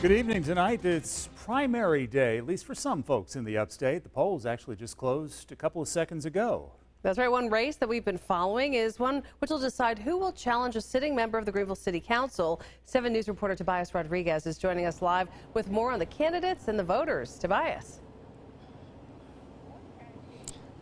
Good evening. Tonight it's primary day, at least for some folks in the upstate. The polls actually just closed a couple of seconds ago. That's right. One race that we've been following is one which will decide who will challenge a sitting member of the Greenville City Council. 7 News reporter Tobias Rodriguez is joining us live with more on the candidates and the voters. Tobias.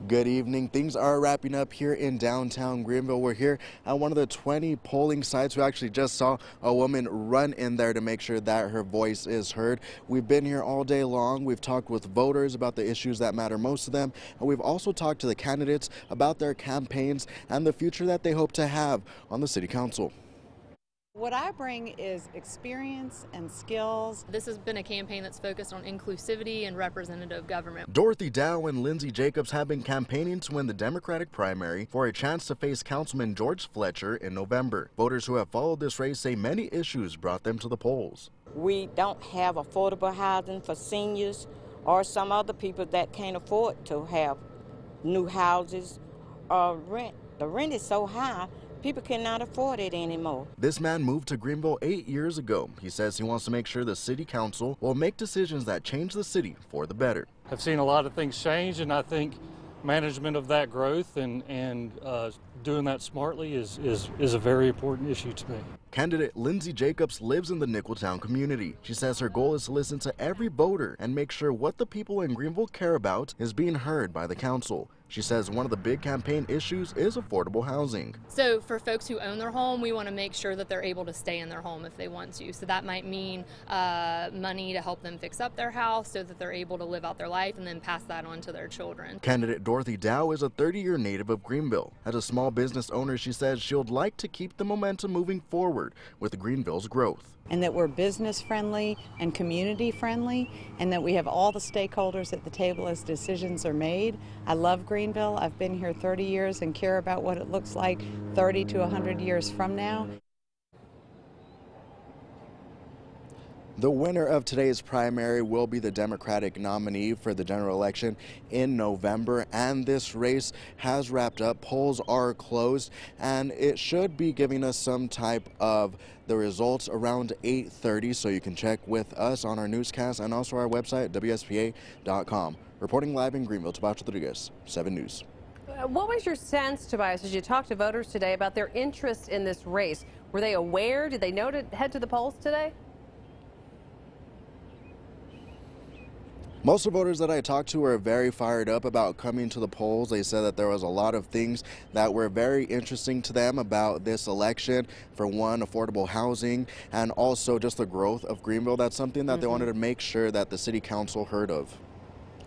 Good evening. Things are wrapping up here in downtown Greenville. We're here at one of the 20 polling sites. We actually just saw a woman run in there to make sure that her voice is heard. We've been here all day long. We've talked with voters about the issues that matter most to them. And we've also talked to the candidates about their campaigns and the future that they hope to have on the city council. What I bring is experience and skills. This has been a campaign that's focused on inclusivity and representative government. Dorothy Dow and Lindsay Jacobs have been campaigning to win the Democratic primary for a chance to face Councilman George Fletcher in November. Voters who have followed this race say many issues brought them to the polls. We don't have affordable housing for seniors or some other people that can't afford to have new houses or rent. The rent is so high. People cannot afford it anymore. This man moved to Greenville 8 years ago. He says he wants to make sure the city council will make decisions that change the city for the better. I've seen a lot of things change, and I think management of that growth and doing that smartly is a very important issue to me. Candidate Lindsay Jacobs lives in the Nicholtown community. She says her goal is to listen to every voter and make sure what the people in Greenville care about is being heard by the council. She says one of the big campaign issues is affordable housing. So for folks who own their home, we want to make sure that they're able to stay in their home if they want to. So that might mean money to help them fix up their house so that they're able to live out their life and then pass that on to their children. Candidate Dorothy Dow is a 30-year native of Greenville. As a small business owner, she says she would like to keep the momentum moving forward with Greenville's growth. And that we're business friendly and community friendly, and that we have all the stakeholders at the table as decisions are made. I love Greenville. I've been here 30 years and care about what it looks like 30 to 100 years from now. The winner of today's primary will be the Democratic nominee for the general election in November, and this race has wrapped up. Polls are closed, and it should be giving us some type of the results around 8:30, so you can check with us on our newscast and also our website, WSPA.com. Reporting live in Greenville, Tobias Rodriguez, 7 News. What was your sense, Tobias, as you talked to voters today about their interest in this race? Were they aware? Did they know to head to the polls today? Most of the voters that I talked to were very fired up about coming to the polls. They said that there was a lot of things that were very interesting to them about this election. For one, affordable housing, and also just the growth of Greenville. That's something that they wanted to make sure that the city council heard of.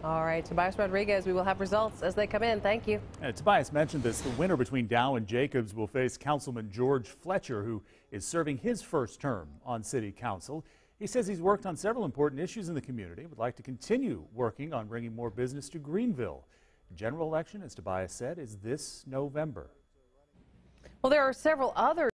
All right, Tobias Rodriguez, we will have results as they come in. Thank you. Tobias mentioned this. The winner between Dow and Jacobs will face Councilman George Fletcher, who is serving his first term on city council. He says he's worked on several important issues in the community, would like to continue working on bringing more business to Greenville. The general election, as Tobias said, is this November. Well, there are several other